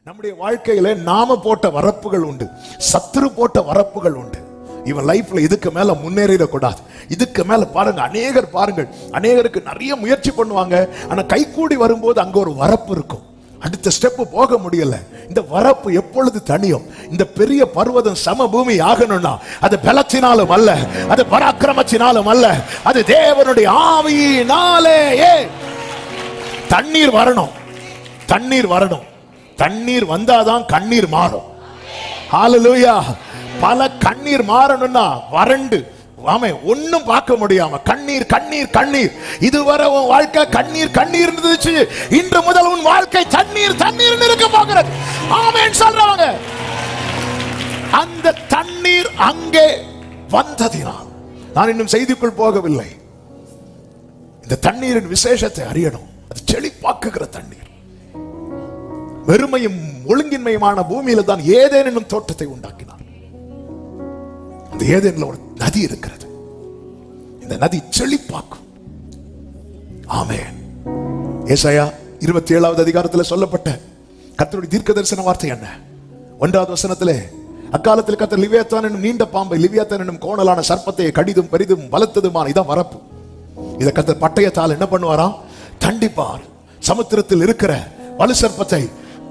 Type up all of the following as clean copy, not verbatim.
நம்முடைய வாழ்க்கையில நாம போட்ட வரப்புகள் உண்டு, சத்துரு போட்ட வரப்புகள் உண்டு. இவன் லைஃப்ல இதுக்கு மேல முன்னேறிடக்கூடாது. இதுக்கு மேல பாருங்க, அநேகருக்கு நிறைய முயற்சி பண்ணுவாங்க. ஆனா கைகூடி வரும்போது அங்க ஒரு வரப்பு இருக்கும். அடுத்த ஸ்டெப் போக முடியல. இந்த வரப்பு எப்பொழுது தனியும்? இந்த பெரிய பர்வதம் சமபூமி ஆகணும்னா அது பலத்தினாலும் அல்ல, அது பராக்கிரமத்தினாலும் அல்ல, அது தேவனுடைய ஆவியினாலே. தண்ணீர் வரணும், தண்ணீர் வரணும். தண்ணீர் வந்தாதான் கண்ணீர் மாறும். ஹல்லேலூயா. பல கண்ணீர் மாறணும்னா வறண்டு ஒன்னும் பார்க்க முடியாம கண்ணீர் கண்ணீர் கண்ணீர். இதுவரை உன் வாழ்க்கை கண்ணீர் கண்ணீர் இருந்துச்சு, இன்று முதல் உன் வாழ்க்கை தண்ணீர் தண்ணீர் இருக்க போகிறது. ஆமென் சொல்றவங்க. அந்த தண்ணீர் அங்கே வந்ததினால், நான் இன்னும் செய்திக்குள் போகவில்லை, இந்த தண்ணீரின் விசேஷத்தை அறியணும். அது செழிப்பாக்குகிற தண்ணீர். வெறுமையும் ஒழுங்கின்மையுமான பூமியில தான் ஏதேன் என்னும் தோட்டத்தை உண்டாக்கினார். அந்த ஏதேன்ல ஒரு நதி இருக்கிறது. இந்த நதி செழிப்பாக்கும். ஆமென். ஏசாயா 27வது அதிகாரத்தில் சொல்லப்பட்ட கர்த்தருடைய தீர்க்க தரிசன வார்த்தை என்ன? 1வது வசனத்திலே, அக்காலத்தில் கர்த்தர் லிவியாத்தான் என்னும் நீண்ட பாம்பை, லிவியாத்தான் என்னும் கோணலான சர்ப்பத்தை கடிதும் பெரிதும் பலத்ததுமான, இதான் வரப்பு. இதை கர்த்தர் பட்டயத்தால் என்ன பண்ணுவாராம்? தண்டிப்பார். சமுத்திரத்தில் இருக்கிற வலு சர்ப்பத்தை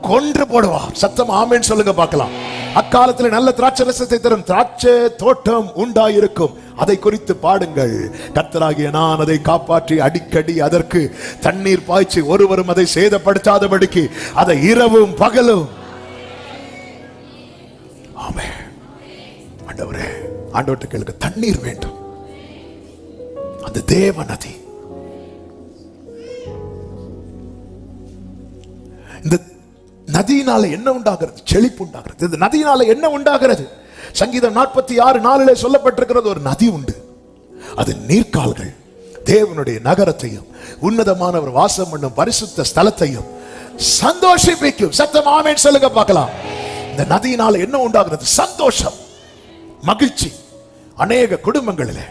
கொன்று போடுவார். சத்தம் ஆமென் சொல்லுங்க பார்க்கலாம். அக்காலத்தில் நல்ல திராட்சை ரசத்தை தரும் திராட்சை தோட்டம் உண்டாயிருக்கும். அதை குறித்து பாடுங்கள். கர்த்தராகிய நான் அதை காப்பாற்றி அடிக்கடி அதற்கு தண்ணீர் பாய்ச்சி ஒருவரும் அதை சேதப்படுத்தாதபடிக்கு அதை இரவும் பகலும். ஆமென். ஆண்டவரே, ஆண்டவர்கிட்ட கேளுங்க, தண்ணீர் வேண்டும். அந்த தேவ நதி. இந்த நதியினால என்ன உண்டாகிறது? செழிப்பு உண்டாகிறது. இந்த நதியினால என்ன உண்டாகிறது? சங்கீதம் 46:4 சொல்லப்பட்டிருக்கிறது, ஒரு நதி உண்டு, அது நீர்க்கால்கள் தேவனுடைய நகரத்தையும் உன்னதமானவர் வாசம் பண்ணும் பரிசுத்த ஸ்தலத்தையும் சந்தோஷிப்பிக்கும். சத்தம் ஆமென் சொல்லுங்க பார்க்கலாம். இந்த நதியினால என்ன உண்டாகிறது? சந்தோஷம், மகிழ்ச்சி. அநேக குடும்பங்களிலே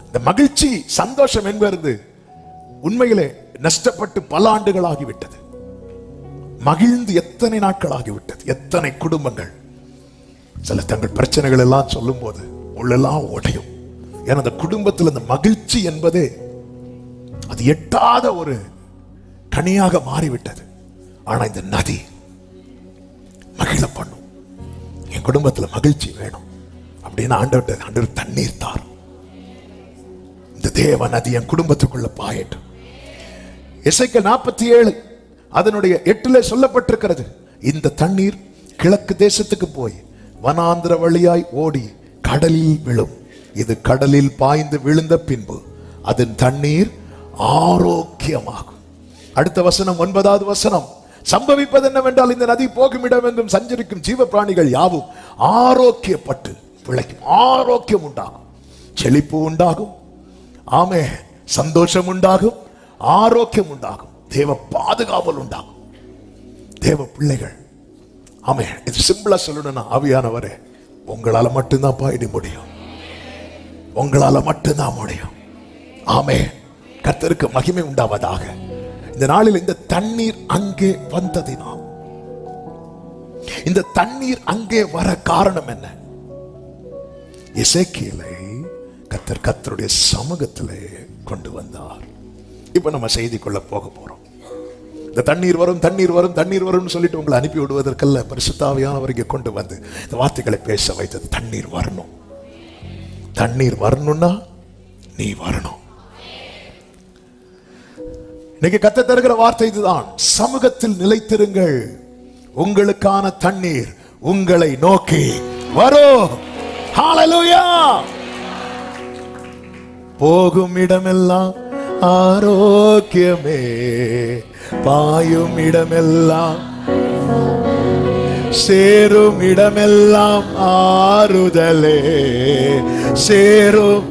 இந்த மகிழ்ச்சி சந்தோஷம் என்பது உண்மையிலே நஷ்டப்பட்டு பல ஆண்டுகள் ஆகிவிட்டது. மகிழ்ந்து எத்தனை நாட்கள் ஆகிவிட்டது. எத்தனை குடும்பங்கள் சில தங்கள் பிரச்சனைகள் எல்லாம் சொல்லும் போது உள்ளெல்லாம் உடையும். ஏன்னா அந்த குடும்பத்தில் அந்த மகிழ்ச்சி என்பதே அது எட்டாத ஒரு கனியாக மாறிவிட்டது. ஆனா இந்த நதி மகிழ பண்ணும். என் குடும்பத்தில் மகிழ்ச்சி வேணும் அப்படின்னு ஆண்டவர் தண்ணீர் தாரும். இந்த தேவ நதி என் குடும்பத்துக்குள்ள பாயட்டும். எசேக்கியேல் 47 அதனுடைய 8 சொல்லப்பட்டிருக்கிறது, இந்த தண்ணீர் கிழக்கு தேசத்துக்கு போய் வனாந்திர வழியாய் ஓடி கடலில் விழும். இது கடலில் பாய்ந்து விழுந்த பின்பு அதன் தண்ணீர் ஆரோக்கியமாகும். அடுத்த வசனம் 9வது வசனம், சம்பவிப்பது என்னவென்றால் இந்த நதி போகும் இடமெங்கும் சஞ்சரிக்கும் ஜீவ பிராணிகள் யாவும் ஆரோக்கியப்பட்டு பிழைக்கும். ஆரோக்கியம் உண்டாகும், செழிப்பு உண்டாகும். ஆமே, சந்தோஷம் உண்டாகும், ஆரோக்கியம் உண்டாகும், தேவ பாதுகாவல் உண்டாகும். தேவ பிள்ளைகள், ஆமே, இது சிம்பிளா சொல்லணும்னா, ஆவியானவரே உங்களால மட்டும்தான் பாயிட முடியும், உங்களால மட்டும்தான் முடியும். ஆமே, கர்த்தருக்கு மகிமை உண்டாவதாக. இந்த நாளில் இந்த தண்ணீர் அங்கே வந்ததினால், இந்த தண்ணீர் அங்கே வர காரணம் என்ன? எசேக்கியேலை கர்த்தருடைய சமூகத்திலே கொண்டு வந்தார். இப்ப நம்ம செய்திக்குள்ள போக போறோம். இந்த தண்ணீர் வரும் தண்ணீர் வரும் தண்ணீர் வரும் சொல்லிட்டு உங்களை அனுப்பி விடுவதற்கல்ல, பரிசுத்த ஆவியானவரை கொண்டு வந்து இந்த வார்த்தைகளை பேச வைத்தது. தண்ணீர் வரணும். தண்ணீர் வரணும்னா நீ வரணும். இன்னைக்கு கத்த தருகிற வார்த்தை இதுதான், சமூகத்தில் நிலைத்திருங்கள், உங்களுக்கான தண்ணீர் உங்களை நோக்கி வரும். ஹல்லேலூயா. போகும் இடமெல்லாம் ஆரோக்கியமே, பாயும் இடமெல்லாம், சேரும் இடமெல்லாம் ஆறுதலே, சேரும்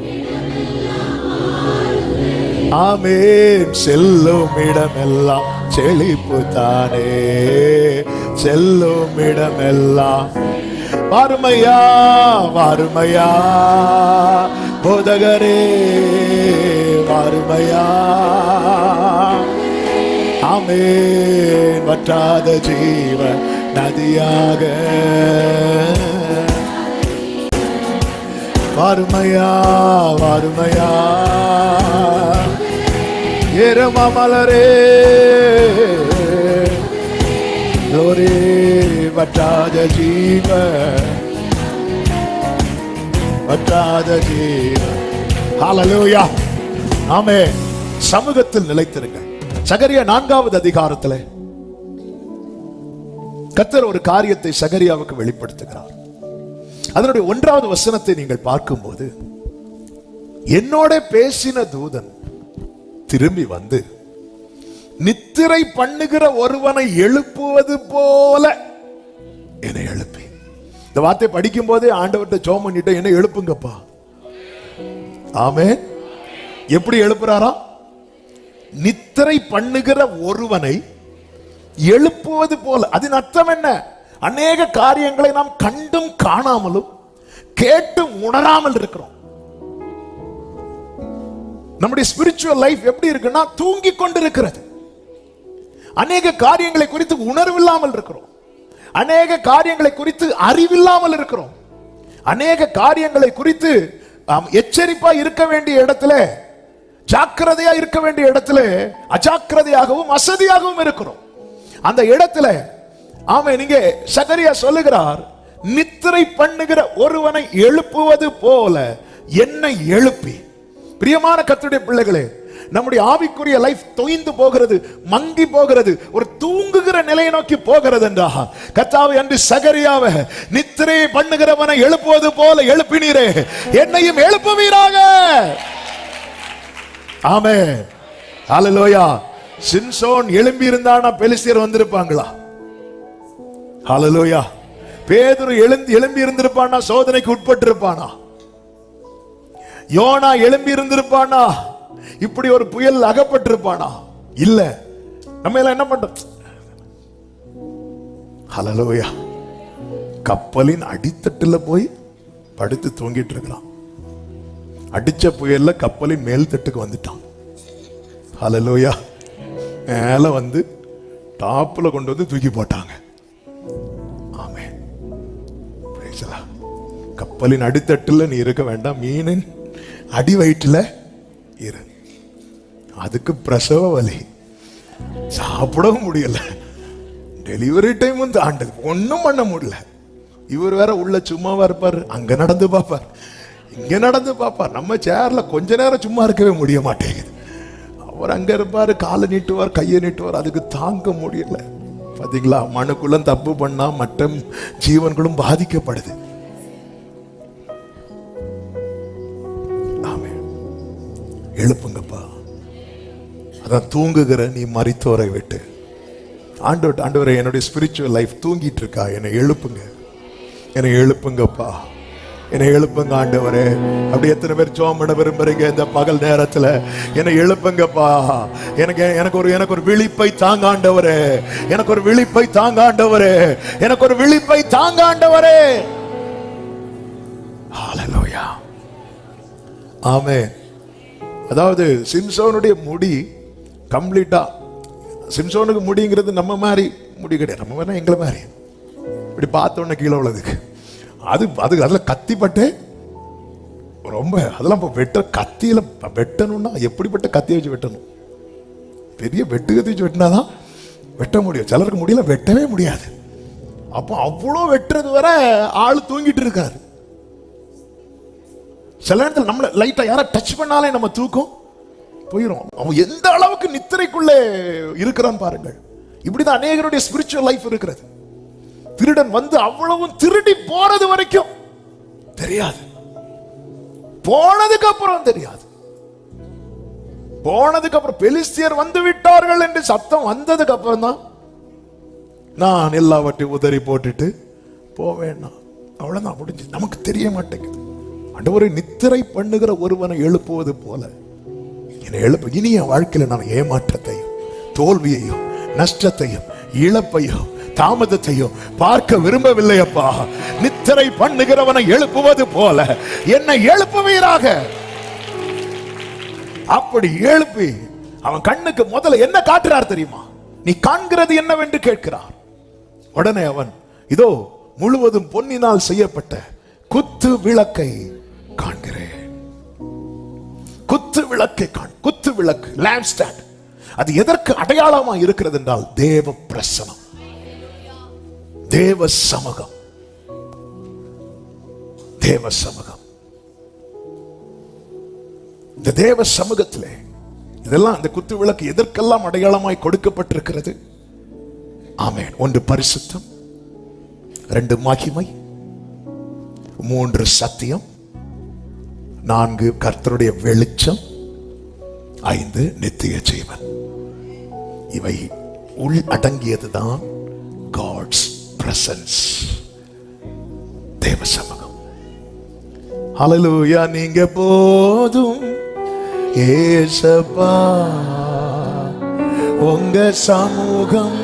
ஆமென், செல்லும் இடமெல்லாம் செழிப்பு தானே, செல்லும் இடமெல்லாம் வாருமையா வாருமையா போதகரே வாருமையா. ஆமென். வற்றாத ஜீவ நதியாக வாருமையா வாருமையா எரும மலரே லோரே வற்றாத ஜீவ வற்றாத ஜீவ. ஹல்லேலூயா. ஆமென். சமூகத்தில் நிலைத்திருங்கள். சகரியா 4வது அதிகாரத்தில் கர்த்தர் ஒரு காரியத்தை சகரியாவுக்கு வெளிப்படுத்துகிறார். அதனுடைய 1வது வசனத்தை நீங்கள் பார்க்கும்போது, என்னோட பேசின தூதன் திரும்பி வந்து நித்திரை பண்ணுகிற ஒருவனை எழுப்புவது போல என்னை எழுப்பி. இந்த வார்த்தை படிக்கும் போதே ஆண்டவர்கிட்ட ஜெபம் பண்ணிட்டு, என்ன எழுப்புங்கப்பா. ஆமென். எப்படி எழுப்புறாரா? நித்திரை பண்ணுகிற ஒருவனை எழுப்புவது போல. அதன் அர்த்தம் என்ன? அநேக காரியங்களை நாம் கண்டும் காணாமலும் கேட்டும் உணராமல் இருக்கிறோம். நம்முடைய ஸ்பிரிச்சுவல் லைஃப் எப்படி இருக்குன்னா, தூங்கி கொண்டிருக்கிறது. அநேக காரியங்களை குறித்து உணர்வில்லாமல் இருக்கிறோம். அநேக காரியங்களை குறித்து அறிவில்லாமல் இருக்கிறோம். அநேக காரியங்களை குறித்து எச்சரிப்பா இருக்க வேண்டிய இடத்துல, ஜாக்கிரதையா இருக்க வேண்டிய இடத்துல அஜாக்கிரதையாகவும் அசதியாகவும் இருக்கிறோம். அந்த இடத்துல ஆமென், நீங்க சகரியா சொல்லுகிறார், நித்திரை பண்ணுகிற ஒருவனை எழுப்புவது போல என்னை எழுப்பி. பிரியமான கர்த்தருடைய பிள்ளைகளே, நம்முடைய ஆவிக்குரிய லைஃப் தொய்ந்து போகிறது, மங்கி போகிறது, ஒரு தூங்குகிற நிலையை நோக்கி போகிறது என்றா கர்த்தாவே அன்று சகரியாவை நித்திரை பண்ணுகிறவனை எழுப்புவது போல எழுப்பினீரே, என்னையும் எழுப்புவீராக. ஆமென். ஹல்லேலூயா. சிம்சோன் எழும்பி இருந்தானா பெலிஸ்தியர் வந்திருப்பாங்களா? ஹல்லேலூயா. பேதுரு எழும்பி இருந்திருப்பானா சோதனைக்கு உட்பட்டு இருப்பானா? யோனா எழும்பி இருந்திருப்பானா இப்படி ஒரு புயல் அகப்பட்டிருப்பானா? இல்ல. நம்ம எல்லாம் என்ன பண்றோம்? ஹல்லேலூயா. கப்பலின் அடித்தட்டுல போய் படுத்து தூங்கிட்டு இருக்கான். அடிச்ச புயல்ல கப்பலின் மேல் தட்டுக்கு வந்துட்டான். ஹல்லேலூயா. மேல வந்து டாப்ல கொண்டு வந்து தூக்கி போட்டாங்க. ஆமென். Praise the lord. கப்பலின் அடித்தட்டுல நீ இருக்க வேண்டாம், மீனின் அடி வயிற்றுல இரு. அதுக்கு பிரசவ வலி, சாப்பிடவும் முடியல, டெலிவரி டைமும் தாண்டது, ஒன்னும் பண்ண முடியல. இவர் வேற உள்ள சும்மாவா இருப்பார், அங்க நடந்து பார்ப்பார், இங்க நடந்து பார்ப்பார். நம்ம சேர்ல கொஞ்ச நேரம் சும்மா இருக்கவே முடிய மாட்டேங்குது. அவர் அங்க இருப்பாரு, காலை நீட்டுவார், கையை நீட்டுவார், அதுக்கு தாங்க முடியல. பாத்தீங்களா, மனுக்குள்ள தப்பு பண்ணா மற்ற ஜீவன்களும் பாதிக்கப்படுது. எழுப்புங்கப்பா. அதான் தூங்குகிற நீ மரித்தோரை விட்டு. ஆண்டவரே, என்னுடைய ஸ்பிரிச்சுவல் லைஃப் தூங்கிட்டு இருக்கா, என்னை எழுப்புங்க, என்னை எழுப்புங்கப்பா, என்னை எழுப்புங்க ஆண்டவரே. அப்படி எத்தனை பேர் ஜெபம் பண்ண விரும்புறீங்க இந்த பகல் நேரத்துல? என்னை எழுப்புங்கப்பா. எனக்கு ஒரு விழிப்பை தாங்க ஆண்டவரே, எனக்கு ஒரு விழிப்பை தாங்க ஆண்டவரே, எனக்கு ஒரு விழிப்பை தாங்க ஆண்டவரே. ஹல்லேலூயா. ஆமென். அதாவது சிம்சோனுடைய முடி கம்ப்ளீட்டா, சிம்சோனுக்கு முடிங்கிறது நம்ம மாதிரி முடி கிடையாது. நம்ம வேணா எங்களை மாதிரி இப்படி பார்த்தோன்னே கீழே உள்ளதுக்கு அதில் கத்திப்பட்டு ரொம்ப, அதெல்லாம் இப்போ கத்தியில வெட்டணும்னா எப்படிப்பட்ட கத்தியை வச்சு வெட்டணும்? பெரிய வெட்டு கத்தி வச்சு வெட்டினாதான் வெட்ட முடியும். சிலருக்கு முடியல, வெட்டவே முடியாது. அப்போ அவ்வளோ வெட்டுறது வர ஆள் தூங்கிட்டு இருக்காரு. சில நேரத்தில் நம்மள லைட்டா யாரா டச் பண்ணாலே நம்ம தூக்கம் போயிடும். அவன் எந்த அளவுக்கு நித்திரைக்குள்ளே இருக்கிறான் பாருங்கள். இப்படிதான் அநேகருடைய ஸ்பிரிச்சுவல் லைஃப் இருக்கிறது. திருடன் வந்து அவ்வளவும் திருடி போறது வரைக்கும் தெரியாது, போனதுக்கு அப்புறம் தெரியாது. போனதுக்கு அப்புறம் பெலிஸ்தியர் வந்து விட்டார்கள் என்று சத்தம் வந்ததுக்கு அப்புறம் தான் நான் எல்லாவற்றையும் உதறி போட்டுட்டு போவேன். அவ்வளவுதான், முடிஞ்சு. நமக்கு தெரிய மாட்டேங்குது. ஆண்டவரே, நித்திரை பண்ணுகிற ஒருவனை எழுப்புவது போல என்னை எழுப்பு. இனி என் வாழ்க்கையில நான் ஏமாற்றத்தையும் தோல்வியையும் நஷ்டத்தையும் இழப்பையும் தாமதத்தையும் பார்க்க விரும்பவில்லை அப்பா. நித்திரை பண்ணுகிறவனை எழுப்புவது போல என்னை எழுப்புவீராக. அப்படி எழுப்பி அவன் கண்ணுக்கு முதல்ல என்ன காட்டுறார் தெரியுமா? நீ காண்கிறது என்னவென்று கேட்கிறார். உடனே அவன், இதோ முழுவதும் பொன்னினால் செய்யப்பட்ட குத்து விளக்கை காண்கிறேன். குத்து விளக்கை குத்து விளக்கு, லேம்ப் ஸ்டாண்ட். அது எதற்கு அடையாளமா இருக்கிறது என்றால் தேவ பிரசனம், தேவ சமூகம், தேவ சமூகம். இந்த தேவ சமூகத்திலே இதெல்லாம், இந்த குத்து விளக்கு எதற்கெல்லாம் அடையாளமாய் கொடுக்கப்பட்டிருக்கிறது? ஆமென். 1 பரிசுத்தம், 2 மகிமை, 3 சத்தியம், 4 கர்த்தருடைய வெளிச்சம், 5 நித்திய ஜீவன். இவை உள் அடங்கியதுதான் காட்ஸ் பிரசன்ஸ், தேவ சமூகம். ஹல்லேலூயா. நீங்க போதும் ஏசப்பா, உங்க சமூகம்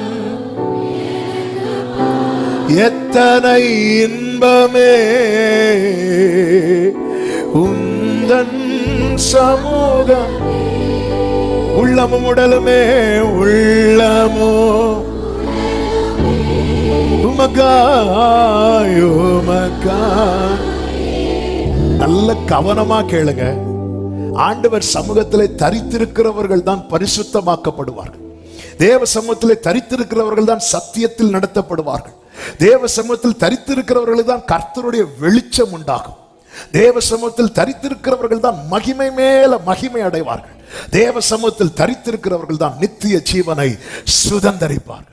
எத்தனை இன்பமே, உந்தன் சமூகம். உள்ளமும் உடலுமே, உள்ளமோ உமக்காய், உமக்காய். நல்ல கவனமா கேளுங்க. ஆண்டவர் சமூகத்திலே தரித்திருக்கிறவர்கள் தான் பரிசுத்தமாக்கப்படுவார்கள். தேவ சமூகத்திலே தரித்திருக்கிறவர்கள் தான் சத்தியத்தில் நடத்தப்படுவார்கள். தேவ சமூகத்தில் தரித்திருக்கிறவர்கள் தான் கர்த்தருடைய வெளிச்சம் உண்டாகும். தேவ சமூகத்தில் தரித்திருக்கிறவர்கள் தான் மகிமை மேல மகிமை அடைவார்கள். தேவ சமூகத்தில் தரித்திருக்கிறவர்கள் தான் நித்திய ஜீவனை சுதந்தரிப்பார்கள்.